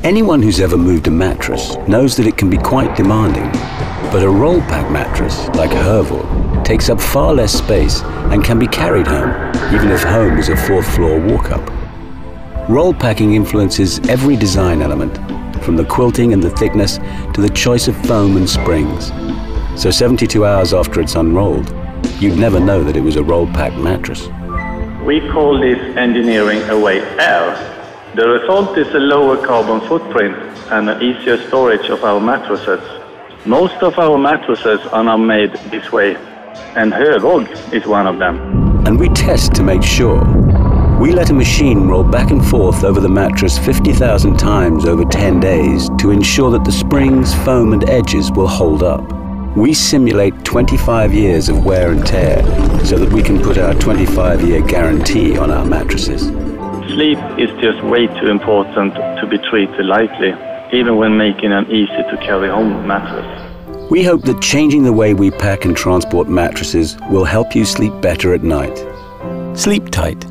Anyone who's ever moved a mattress knows that it can be quite demanding. But a roll-pack mattress, like HOVAG, takes up far less space and can be carried home, even if home is a fourth-floor walk-up. Roll packing influences every design element, from the quilting and the thickness to the choice of foam and springs. So 72 hours after it's unrolled, you'd never know that it was a roll-pack mattress. We call this engineering away air. The result is a lower carbon footprint and an easier storage of our mattresses. Most of our mattresses are now made this way, and HOVAG is one of them. And we test to make sure. We let a machine roll back and forth over the mattress 50,000 times over 10 days to ensure that the springs, foam and edges will hold up. We simulate 25 years of wear and tear so that we can put our 25-year guarantee on our mattresses. Sleep is just way too important to be treated lightly, even when making an easy-to-carry-home mattress. We hope that changing the way we pack and transport mattresses will help you sleep better at night. Sleep tight.